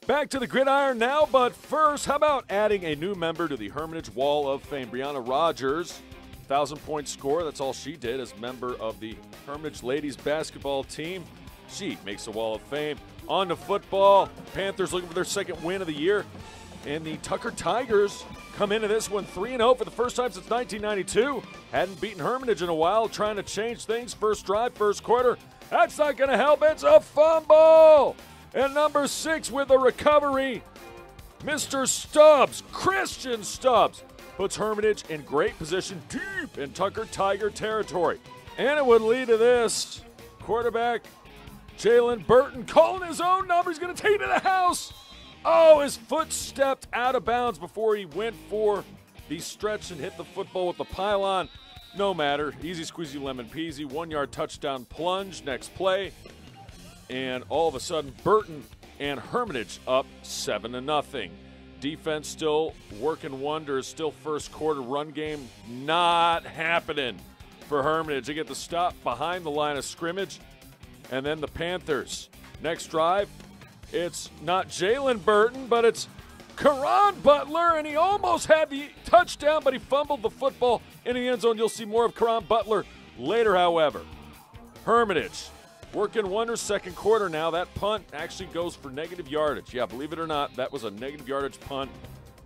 Back to the gridiron now, but first, how about adding a new member to the Hermitage Wall of Fame? Brianna Rogers, 1,000-point score. That's all she did as member of the Hermitage ladies basketball team. She makes the Wall of Fame. On to football. Panthers looking for their second win of the year. And the Tucker Tigers come into this one 3-0 for the first time since 1992. Hadn't beaten Hermitage in a while, trying to change things. First drive, first quarter. That's not going to help. It's a fumble. And number 6 with the recovery, Mr. Stubbs, Christian Stubbs, puts Hermitage in great position deep in Tucker Tiger territory. And it would lead to this. Quarterback Jalen Burton calling his own number. He's going to take it to the house. Oh, his foot stepped out of bounds before he went for the stretch and hit the football with the pylon. No matter. Easy squeezy lemon peasy. 1-yard touchdown plunge. Next play. And all of a sudden, Burton and Hermitage up 7-0. Defense still working wonders. Still first quarter run game not happening for Hermitage. They get the stop behind the line of scrimmage. And then the Panthers. Next drive, it's not Jalen Burton, but it's Karan Butler, and he almost had the touchdown, but he fumbled the football in the end zone. You'll see more of Karan Butler later, however. Hermitage working wonders second quarter now. That punt actually goes for negative yardage. Yeah, believe it or not, that was a negative yardage punt.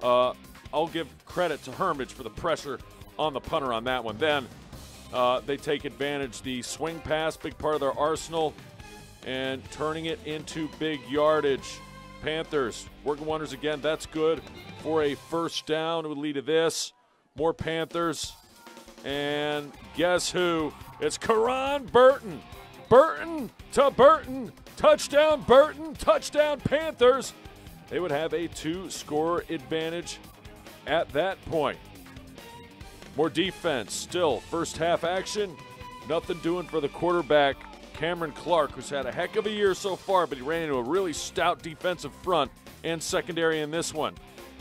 I'll give credit to Hermitage for the pressure on the punter on that one. Then they take advantage. The swing pass, big part of their arsenal, and turning it into big yardage. Panthers working wonders again. That's good for a first down. It would lead to this. More Panthers. And guess who? It's Karan Burton. Burton to Burton. Touchdown Burton. Touchdown Panthers. They would have a 2-score advantage at that point. More defense. Still first half action. Nothing doing for the quarterback, Cameron Clark, who's had a heck of a year so far, but he ran into a really stout defensive front and secondary in this one.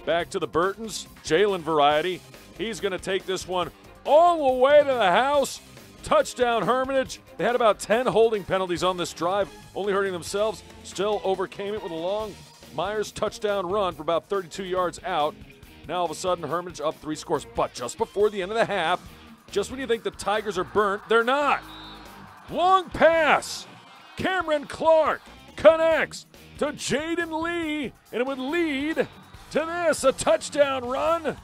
Back to the Burtons, Jalen variety. He's going to take this one all the way to the house. Touchdown Hermitage. They had about 10 holding penalties on this drive, only hurting themselves. Still overcame it with a long Myers touchdown run for about 32 yards out. Now all of a sudden Hermitage up 3 scores, but just before the end of the half, just when you think the Tigers are burnt, they're not. Long pass. Cameron Clark connects to Jaden Lee, and it would lead to this, a touchdown run.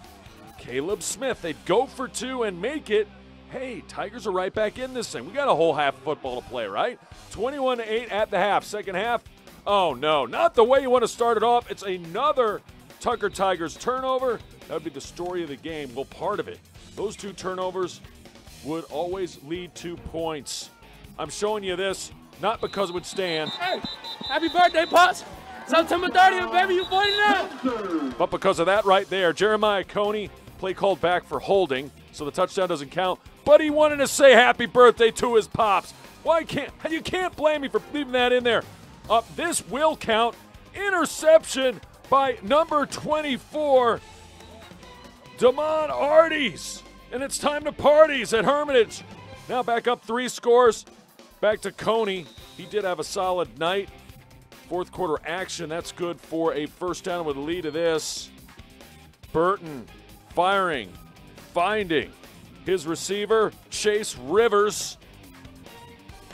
Caleb Smith, they'd go for 2 and make it. Hey, Tigers are right back in this thing. We got a whole half football to play, right? 21-8 at the half. Second half, oh no, not the way you want to start it off. It's another Tucker Tigers turnover. That would be the story of the game. Well, part of it. Those 2 turnovers would always lead to points. I'm showing you this, not because it would stand. Hey, happy birthday, Pops. September 30th, baby, you 49. But because of that right there, Jeremiah Coney, play called back for holding, so the touchdown doesn't count. But he wanted to say happy birthday to his pops. You can't blame me for leaving that in there. This will count. Interception by number 24, Damon Arties. And it's time to parties at Hermitage. Now back up 3 scores. Back to Coney. He did have a solid night. Fourth quarter action. That's good for a first down with a lead to this. Burton firing, finding his receiver, Chase Rivers.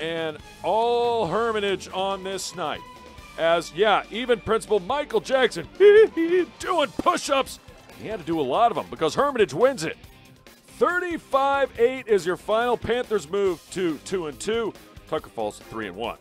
And all Hermitage on this night. As, yeah, even Principal Michael Jackson doing push-ups. He had to do a lot of them because Hermitage wins it. 35-8 is your final. Panthers move to 2-2. Tucker falls to 3-1.